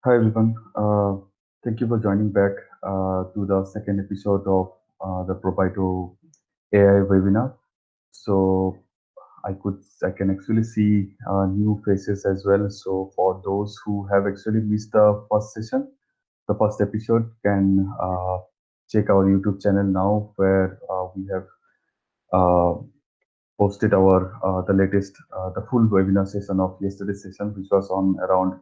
Hi everyone. Thank you for joining back to the second episode of the Propaito AI webinar. So I can actually see new faces as well. So for those who have actually missed the first session, the first episode, can check our YouTube channel now, where we have uh, posted our the latest the full webinar session of yesterday's session, which was on around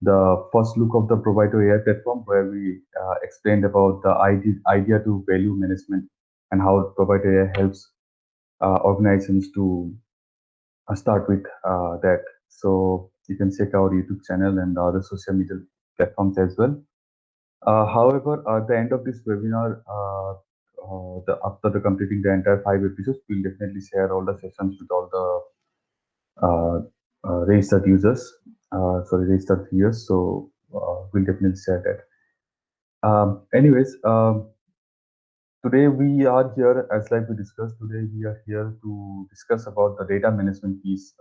the first look of the Provider AI platform, where we explained about the idea to value management and how Provider AI helps organizations to start with that. So you can check our YouTube channel and other social media platforms as well. However, at the end of this webinar, after the completing the entire 5 episodes, we'll definitely share all the sessions with all the uh, registered users, registered viewers. So we'll definitely share that. Anyways, today we are here, as like we discussed, today we are here to discuss about the data management piece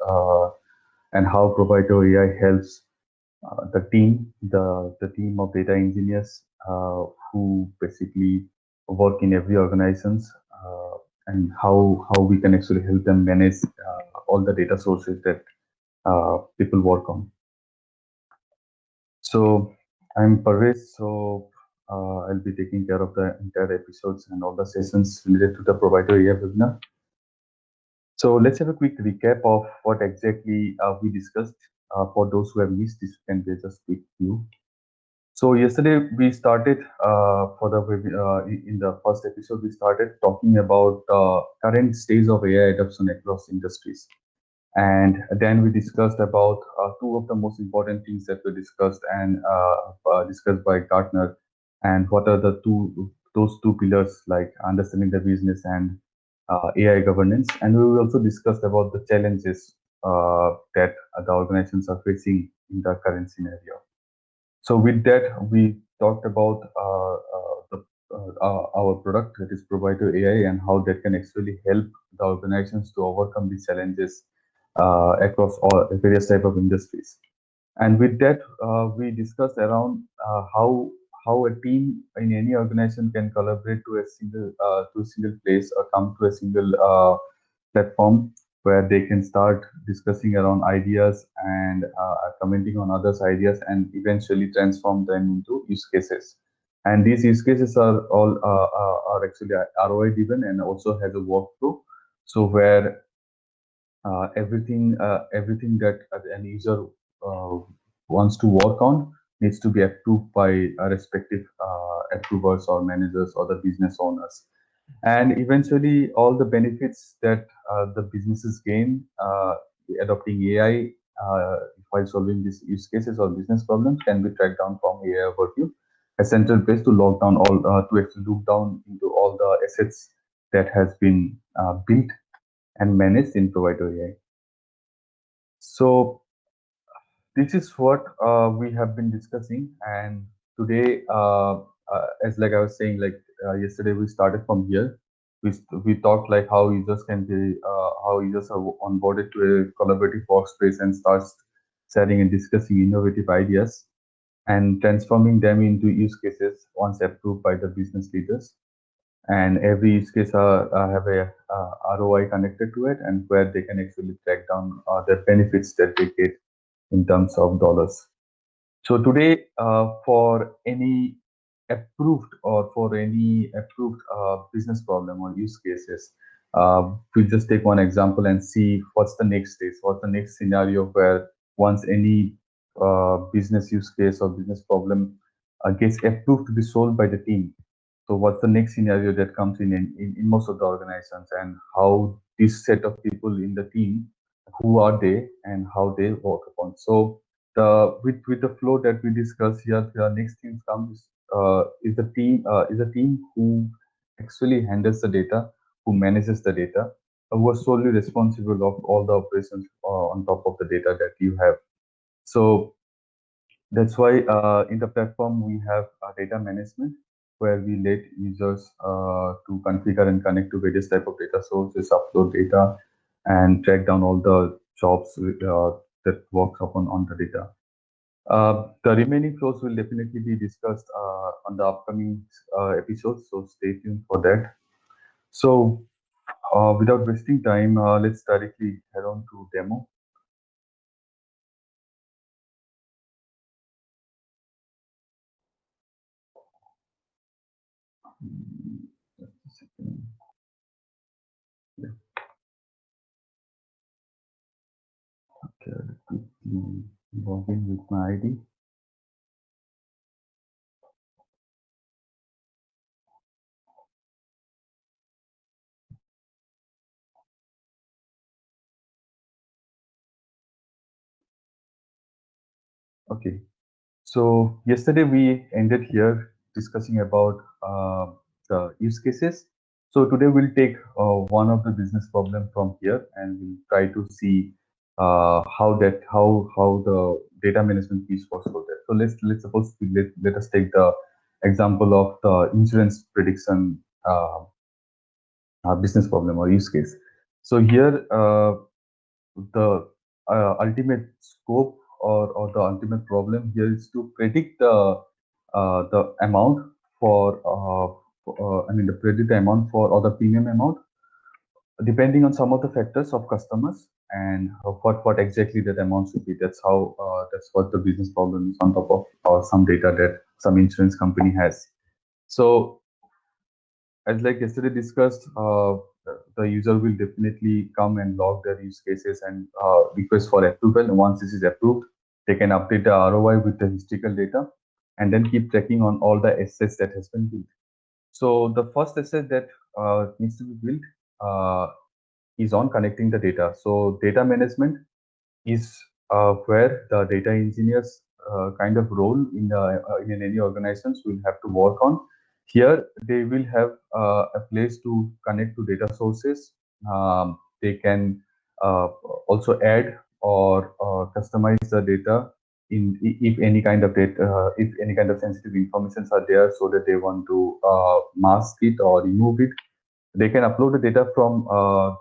and how Provider AI helps the team of data engineers who basically work in every organizations, and how we can actually help them manage all the data sources that people work on. So I'm Parvez. So I'll be taking care of the entire episodes and all the sessions related to the Provider AI webinar. So let's have a quick recap of what exactly we discussed. For those who have missed this, can be just quick view. So yesterday we started in the first episode we started talking about current stage of AI adoption across industries. And then we discussed about two of the most important things that were discussed and discussed by Gartner, and what are the those two pillars, like understanding the business and AI governance. And we also discussed about the challenges that the organizations are facing in the current scenario. So with that, we talked about our product, that is Provider AI, and how that can actually help the organizations to overcome these challenges across all various type of industries. And with that, we discussed around how a team in any organization can collaborate to a single place, or come to a single platform where they can start discussing around ideas and commenting on others' ideas, and eventually transform them into use cases. And these use cases are all are actually ROI driven, and also has a workflow. So where everything that an user uh, wants to work on needs to be approved by respective approvers or managers or the business owners. And eventually, all the benefits that the businesses gain adopting AI while solving these use cases or business problems can be tracked down from AI overview, a central place to lock down all to actually look down into all the assets that has been built and managed in Provider AI. So this is what we have been discussing, and today, as like I was saying, like yesterday we started from here. We talked like how users can be how users are onboarded to a collaborative workspace and starts sharing and discussing innovative ideas and transforming them into use cases once approved by the business leaders. And every use case have a ROI connected to it, and where they can actually track down the benefits that they get in terms of dollars. So today, for any approved business problem or use cases, we'll just take one example and see what's the next stage, what's the next scenario where once any business use case or business problem gets approved to be solved by the team. So what's the next scenario that comes in most of the organizations, and how this set of people in the team, who are they and how they work upon. So the with the flow that we discuss here, the next thing comes is a team who actually handles the data, who manages the data, who are solely responsible of all the operations on top of the data that you have. So that's why in the platform we have data management, where we let users to configure and connect to various type of data sources, upload data, and track down all the jobs that works upon on the data. The remaining flows will definitely be discussed on the upcoming episodes, so stay tuned for that. So, without wasting time, let's directly head on to demo. Just a second. Yeah, okay, let me quickly log in with my ID. Okay, so yesterday we ended here discussing about the use cases. So today we'll take one of the business problem from here and we'll try to see how the data management piece was for that. So let's suppose let us take the example of the insurance prediction business problem or use case. So here the ultimate scope or the ultimate problem here is to predict the amount I mean the predict the amount for or the premium amount depending on some of the factors of customers and what exactly that amount should be. That's what the business problem is on top of some data that some insurance company has. So as like yesterday discussed, the user will definitely come and log their use cases and request for approval. And once this is approved, they can update the ROI with the historical data and then keep tracking on all the assets that has been built. So the first asset that needs to be built is on connecting the data. So data management is where the data engineers kind of role in any organizations will have to work on. Here, they will have a place to connect to data sources. They can uh, also add or customize the data if any kind of data, if any kind of sensitive informations are there, so that they want to mask it or remove it, they can upload the data from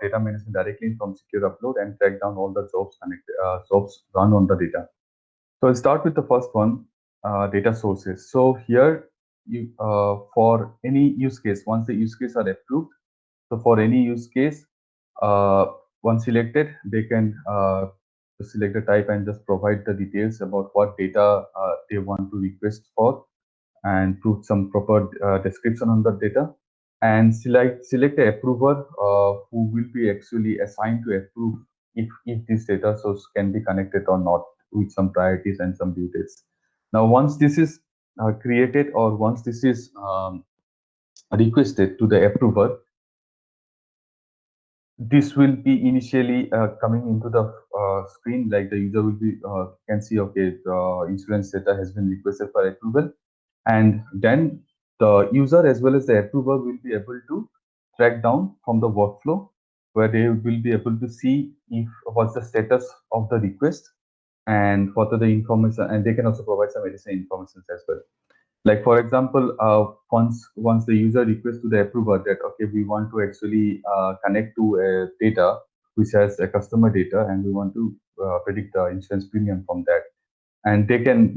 data management directly from secure upload and track down all the jobs run on the data. So I'll start with the first one, data sources. So here, for any use case, once the use case are approved, so for any use case, uh, once selected, they can select the type and just provide the details about what data they want to request for and put some proper description on the data and select a approver who will be actually assigned to approve if this data source can be connected or not with some priorities and some due dates. Now, once this is created or once this is requested to the approver, this will be initially coming into the screen, like the user will be can see, okay, the insurance data has been requested for approval, and then the user as well as the approver will be able to track down from the workflow where they will be able to see if what's the status of the request and what are the information, and they can also provide some additional information as well. Like for example, once the user requests to the approver that, okay, we want to actually connect to a data which has a customer data and we want to predict the insurance premium from that, and they can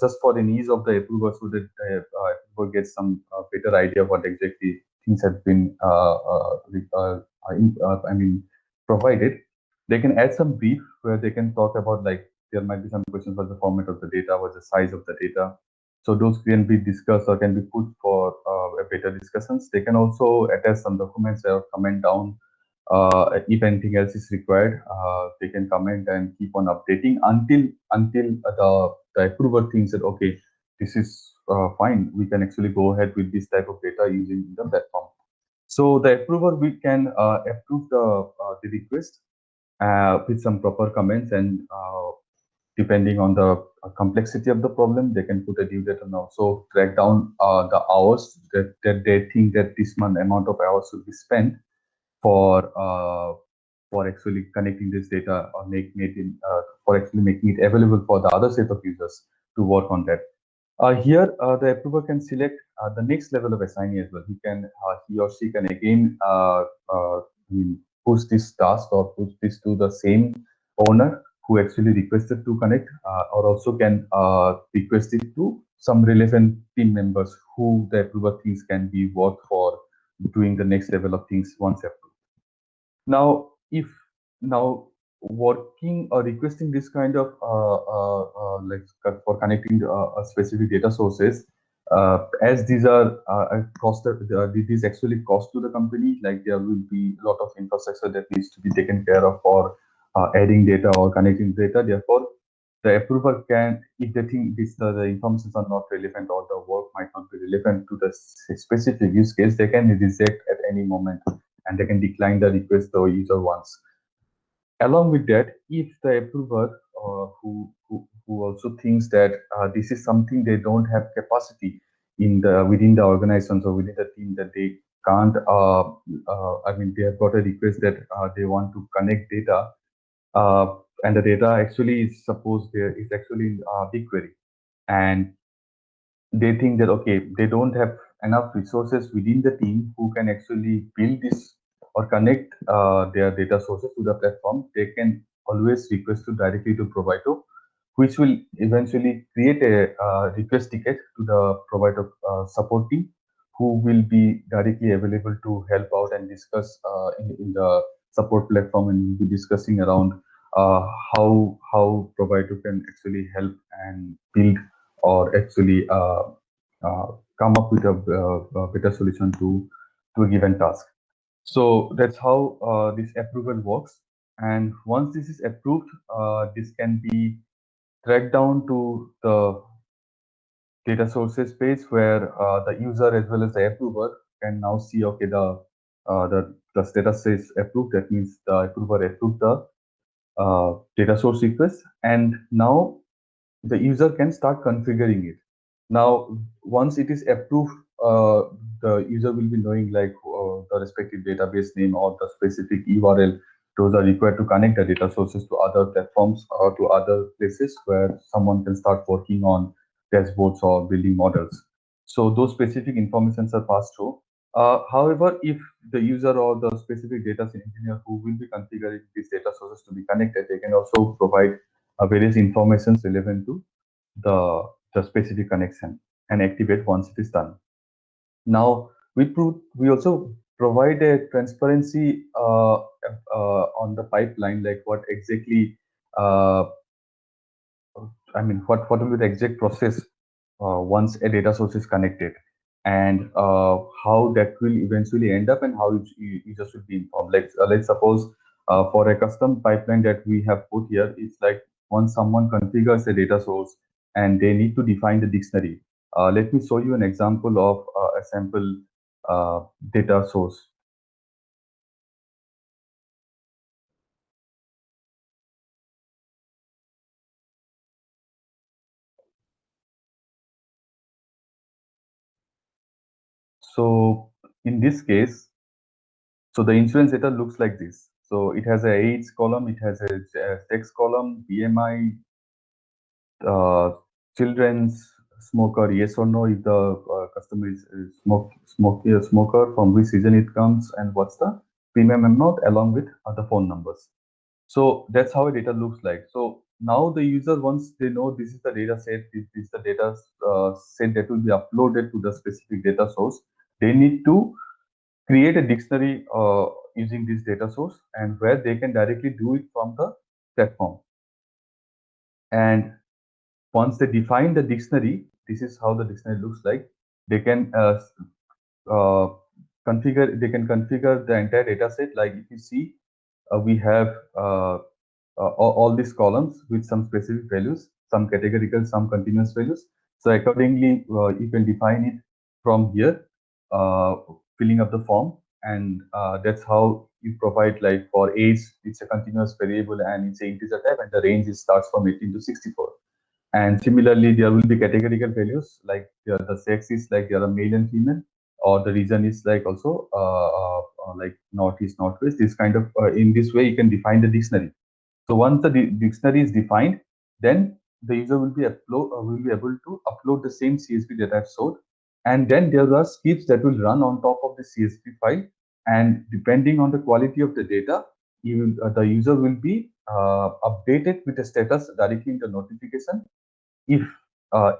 just for the needs of the approver, so that the approver gets some better idea of what exactly things have been I mean provided. They can add some brief where they can talk about, like, there might be some questions about the format of the data, what the size of the data. So those can be discussed or can be put for a better discussions. They can also attach some documents or comment down if anything else is required. They can comment and keep on updating until the approver thinks that, okay, this is fine, we can actually go ahead with this type of data using the platform. So the approver, we can approve the request with some proper comments, and depending on the complexity of the problem, they can put a due date and also track down the hours that they think that this month amount of hours should be spent for actually connecting this data or making it for actually making it available for the other set of users to work on that. Here, the approver can select the next level of assignee as well. He or she can again I mean, push this task or push this to the same owner who actually requested to connect, or also can request it to some relevant team members who the approver thinks can be worked for doing the next level of things once approved. Now, if now working or requesting this kind of like for connecting specific data sources, as these are cost, these actually cost to the company. Like there will be a lot of infrastructure that needs to be taken care of for adding data or connecting data. Therefore, the approver can, if they think this the informations are not relevant or the work might not be relevant to the specific use case, they can reject at any moment and they can decline the request the user wants. Along with that, if the approver who also thinks that this is something they don't have capacity in the within the organizations or within the team, that they can't, I mean, they have got a request that they want to connect data, and the data actually is supposed there is actually in BigQuery, and they think that okay, they don't have enough resources within the team who can actually build this or connect their data sources to the platform. They can always request to directly to Provider, which will eventually create a request ticket to the Provider support team, who will be directly available to help out and discuss in the support platform, and will be discussing around how Provider can actually help and build or actually uh, come up with a better solution to a given task. So that's how this approval works. And once this is approved, this can be tracked down to the data sources page, where the user as well as the approver can now see, okay, the status says approved. That means the approver approved the data source request, and now the user can start configuring it. Now, once it is approved, the user will be knowing like the respective database name or the specific URL. Those are required to connect the data sources to other platforms or to other places where someone can start working on dashboards or building models. So those specific informations are passed through. However, if the user or the specific data engineer who will be configuring these data sources to be connected, they can also provide various informations relevant to the specific connection and activate once it is done. Now, we also provide a transparency on the pipeline, like what exactly, uh, I mean, what will be the exact process once a data source is connected, and how that will eventually end up, and how you just will be informed. Like let's suppose for a custom pipeline that we have put here, it's like once someone configures a data source and they need to define the dictionary. Let me show you an example of a sample uh, data source. So in this case, so the insurance data looks like this. So it has a age column, it has a sex column, BMI, uh, children's smoker, yes or no, if the customer is a smoker, from which season it comes, and what's the premium amount, along with other phone numbers. So that's how a data looks like. So now the user, once they know this is the data set, this is the data set that will be uploaded to the specific data source, they need to create a dictionary using this data source, and where they can directly do it from the platform. And once they define the dictionary, this is how the dictionary looks like. They can uh, configure the entire data set. Like if you see, we have all these columns with some specific values, some categorical, some continuous values. So accordingly, you can define it from here, uh, filling up the form, and that's how you provide, like for age, it's a continuous variable and it's an integer type, and the range starts from 18 to 64. And similarly, there will be categorical values, like the sex is like there are male and female, or the region is like also like northeast, northwest. This kind of in this way you can define the dictionary. So once the dictionary is defined, then the user will be able to upload the same CSV that I've showed, and then there are scripts that will run on top of the CSV file. And depending on the quality of the data, the user will be updated with the status directly in the notification. If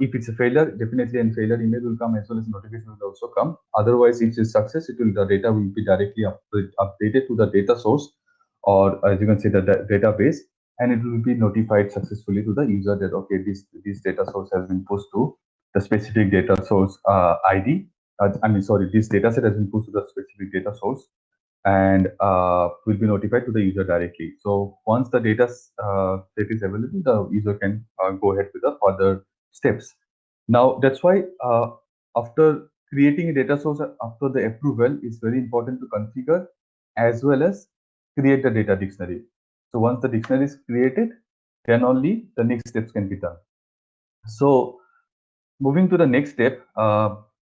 it's a failure, definitely a failure email will come as well as notification will also come. Otherwise, if it's success, the data will be directly updated to the data source, or as you can say the database, and it will be notified successfully to the user that okay, this data source has been pushed to the specific data source ID. Sorry, this data set has been pushed to the specific data source, and will be notified to the user directly. So once the data set is available, the user can go ahead with the further steps. Now that's why after creating a data source, after the approval, it's very important to configure as well as create the data dictionary. So once the dictionary is created, then only the next steps can be done. So moving to the next step,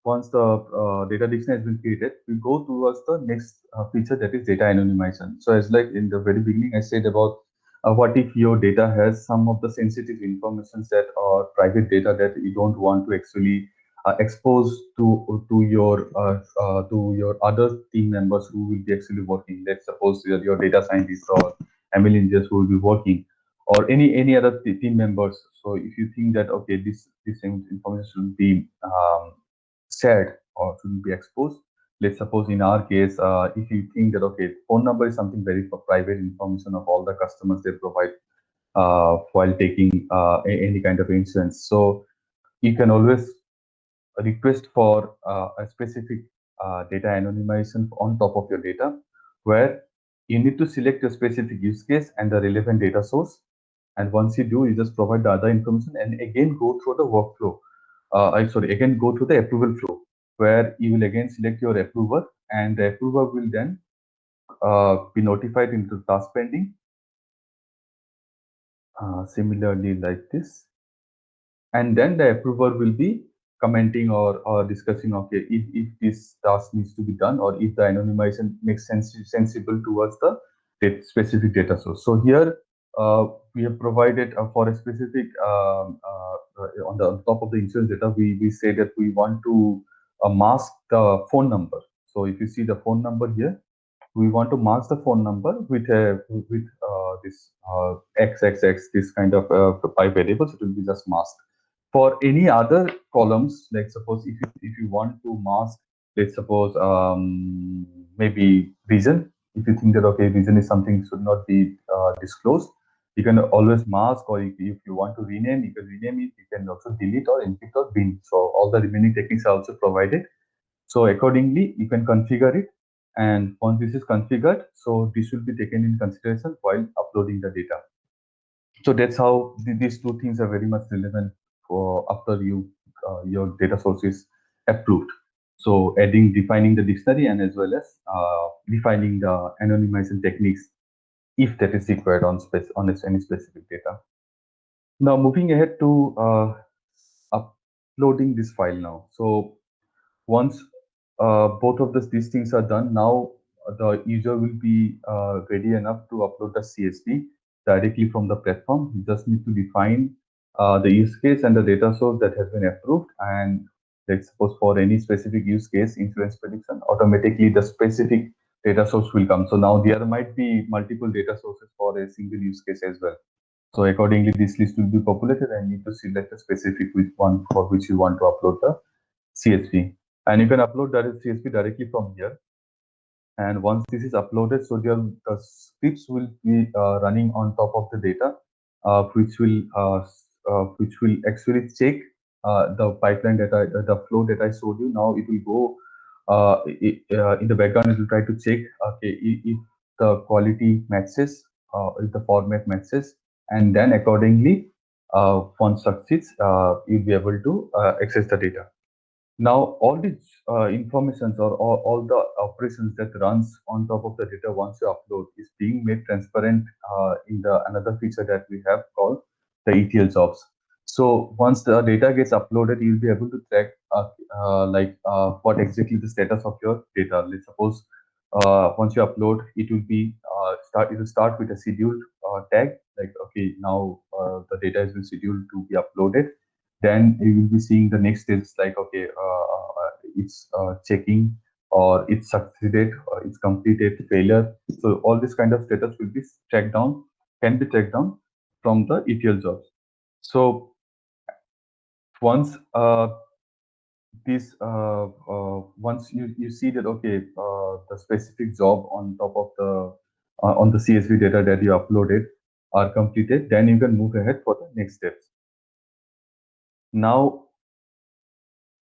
once the data dictionary has been created, we go towards the next feature, that is data anonymization. So as like in the very beginning, I said about what if your data has some of the sensitive information that or private data that you don't want to actually expose to your other team members who will be actually working. Let's suppose your data scientists or ML engineers who will be working, or any other team members. So if you think that okay, this information should be shared or should be exposed, let's suppose in our case, if you think that okay, phone number is something very private information of all the customers they provide while taking any kind of insurance. So you can always request for a specific data anonymization on top of your data, where you need to select your specific use case and the relevant data source. And once you do, you just provide the other information and again go through the workflow. Again go through the approval flow, where you will again select your approver, and the approver will then be notified into task pending. Similarly, like this, and then the approver will be commenting or discussing okay, if this task needs to be done, or if the anonymization makes sense sensible towards the specific data source. So here we have provided for a specific on top of the insurance data, we say that we want to mask the phone number. So if you see the phone number here, we want to mask the phone number with this xxx, this kind of pipe variables. It will be just masked. For any other columns, like suppose if you want to mask, let's suppose maybe reason. If you think that okay, reason is something should not be disclosed, you can always mask, or if you want to rename, you can rename it. You can also delete or encrypt or bin. So all the remaining techniques are also provided. So accordingly, you can configure it. And once this is configured, so this will be taken in consideration while uploading the data. So that's how these two things are very much relevant for after your data source is approved. So defining the dictionary, and as well as defining the anonymization techniques if that is required on any specific data. Now moving ahead to uploading this file now. So once both of these things are done, now the user will be ready enough to upload the CSV directly from the platform. You just need to define the use case and the data source that has been approved. And let's suppose for any specific use case, insurance prediction, automatically the specific data source will come. So now there might be multiple data sources for a single use case as well. So accordingly, this list will be populated, and you need to select a specific one for which you want to upload the CSV. And you can upload that CSV directly from here. And once this is uploaded, so the scripts will be running on top of the data, which will actually check the pipeline data, the flow that I showed you. Now it will go in the background. It will try to check okay if the quality matches, if the format matches, and then accordingly, once succeeds, you'll be able to access the data. Now, all these informations, or all the operations that runs on top of the data once you upload, is being made transparent in the another feature that we have called the ETL jobs. So once the data gets uploaded, you'll be able to track what exactly the status of your data. Let's suppose once you upload, it will be it will start with a scheduled tag, like okay, now the data has been scheduled to be uploaded. Then you will be seeing the next is like okay, it's checking or it's succeeded, or it's completed, failure. So all this kind of status will be tracked down, can be tracked down from the ETL jobs. So once once you see that okay, the specific job on top of the on the CSV data that you uploaded are completed, then you can move ahead for the next steps. Now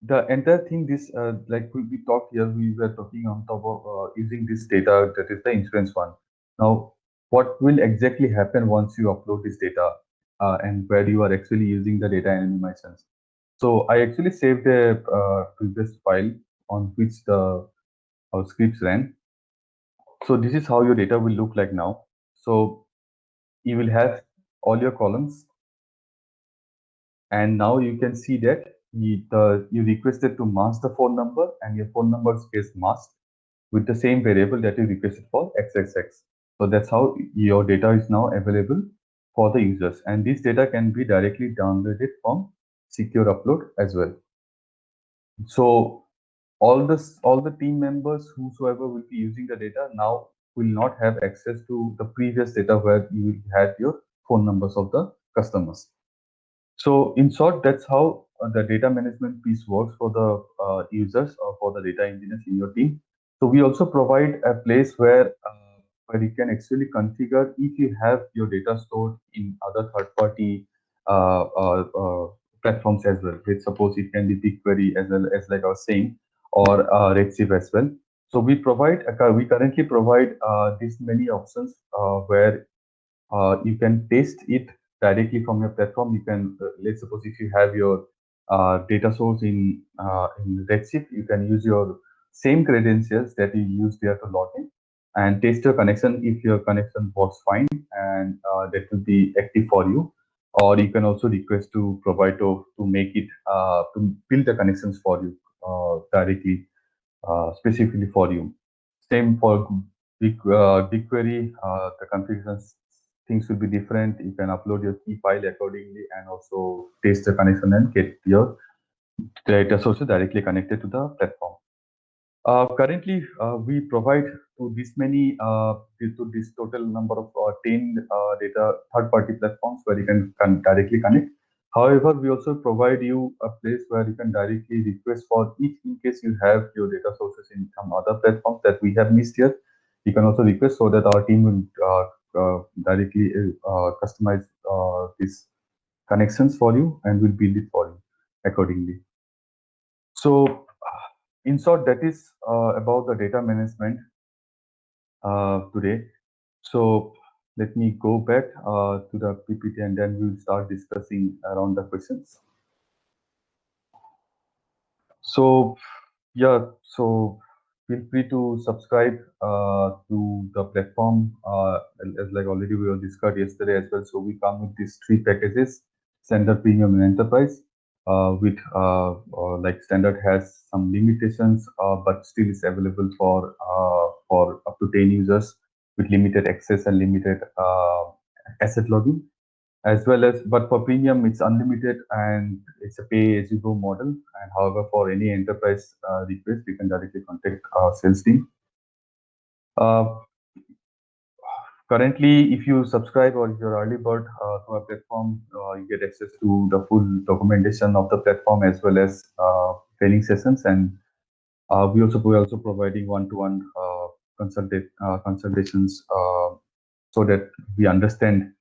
the entire thing, this like we talked here, we were talking on top of using this data, that is the insurance one. Now what will exactly happen once you upload this data, and where you are actually using the data animations? So I actually saved a previous file on which the our scripts ran. So this is how your data will look like now. So you will have all your columns, and now you can see that you requested to mask the phone number, and your phone number is masked with the same variable that you requested for XXX. So that's how your data is now available for the users, and this data can be directly downloaded from Secure Upload as well. So all the team members whosoever will be using the data now will not have access to the previous data where you had your phone numbers of the customers. So in short, that's how the data management piece works for the users or for the data engineers in your team. So we also provide a place where you can actually configure if you have your data stored in other third-party platforms as well. Let's suppose it can be BigQuery as well as, like I was saying, or Redshift as well. So we currently provide these many options where you can test it directly from your platform. You can, let's suppose if you have your data source in Redshift, you can use your same credentials that you use there to log in and test your connection. If your connection works fine, and that will be active for you. Or you can also request to Provider to make it to build the connections for you directly, specifically for you. Same for BigQuery, the configurations things will be different. You can upload your key file accordingly and also test the connection and get your data sources directly connected to the platform. Currently, we provide to to this total number of 10 data third-party platforms where you can directly connect. However, we also provide you a place where you can directly request for each in case you have your data sources in some other platforms that we have missed here. You can also request so that our team will directly customize these connections for you and will build it for you accordingly. So in short, that is about the data management today. So let me go back to the PPT and then we'll start discussing around the questions. So yeah, so feel free to subscribe to the platform as like already we were discussed yesterday as well. So we come with these three packages: Standard, Premium, and Enterprise. With like Standard has some limitations, but still is available for up to 10 users with limited access and limited asset logging, as well as, but for Premium it's unlimited and it's a pay as you go model. And however, for any enterprise request, you can directly contact our sales team. uh, Currently, if you subscribe or if you're early bird to our platform, you get access to the full documentation of the platform as well as training sessions. And we're also providing one-to-one consultations, so that we understand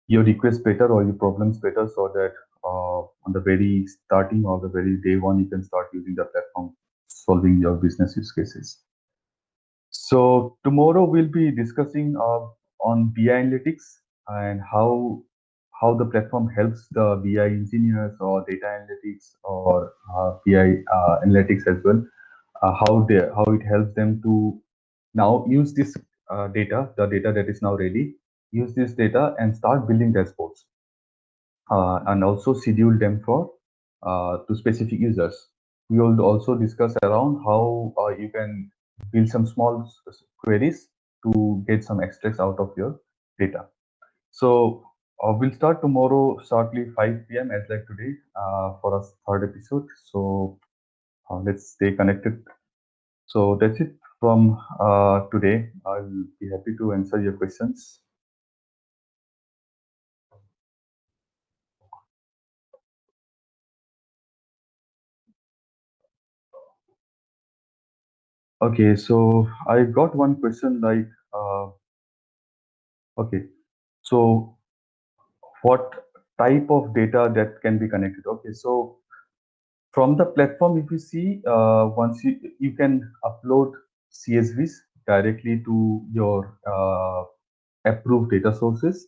your request better or your problems better, so that on the very starting or the very day one, you can start using the platform, solving your business use cases. So tomorrow we'll be discussing on BI analytics and how the platform helps the BI engineers or data analytics or BI analytics as well. How it helps them to now use this data, the data that is now ready, use this data and start building dashboards, and also schedule them for to specific users. We will also discuss around how you can build some small queries to get some extracts out of your data. So we'll start tomorrow shortly 5 p.m. as like today for our third episode. So let's stay connected. So that's it from today. I'll be happy to answer your questions. Okay, so I got one question like, okay, so what type of data that can be connected? Okay, so from the platform, if you see, once you can upload CSVs directly to your approved data sources,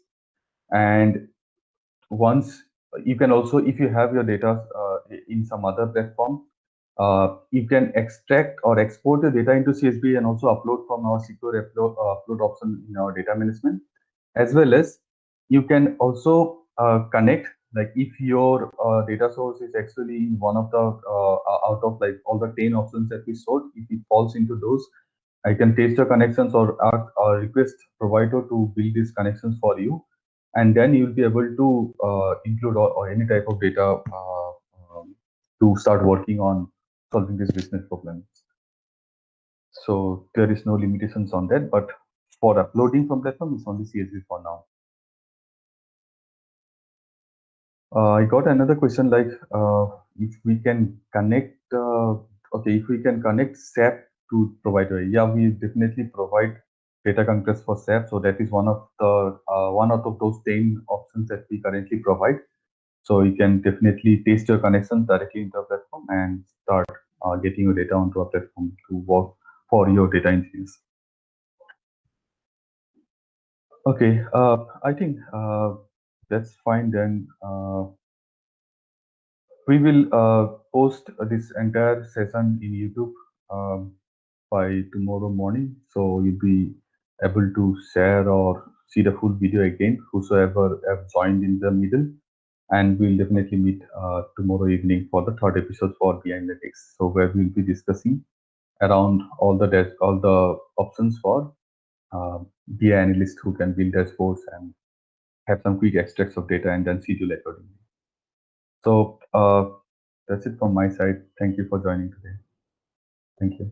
and once you can also, if you have your data in some other platform, you can extract or export the data into CSV and also upload from our secure upload option in our data management, as well as you can also connect, like if your data source is actually in one of the out of like all the 10 options that we showed, if it falls into those, I can test your connections or ask or request provider to build these connections for you, and then you'll be able to include or any type of data to start working on solving this business problem. So there is no limitations on that, but for uploading from platform, it's only CSV for now. I got another question like if we can connect, okay, if we can connect SAP to provider. Yeah, we definitely provide data connectors for SAP. So that is one of the one out of those 10 options that we currently provide. So you can definitely test your connections directly into a platform and start getting your data onto a platform to work for your data engineers. Okay, I think that's fine then. We will post this entire session in YouTube by tomorrow morning, so you'll be able to share or see the full video again, whosoever have joined in the middle. And we'll definitely meet tomorrow evening for the third episode for BI Analytics. So where we'll be discussing around all the options for BI analysts who can build dashboards and have some quick extracts of data and then schedule accordingly. So that's it from my side. Thank you for joining today. Thank you.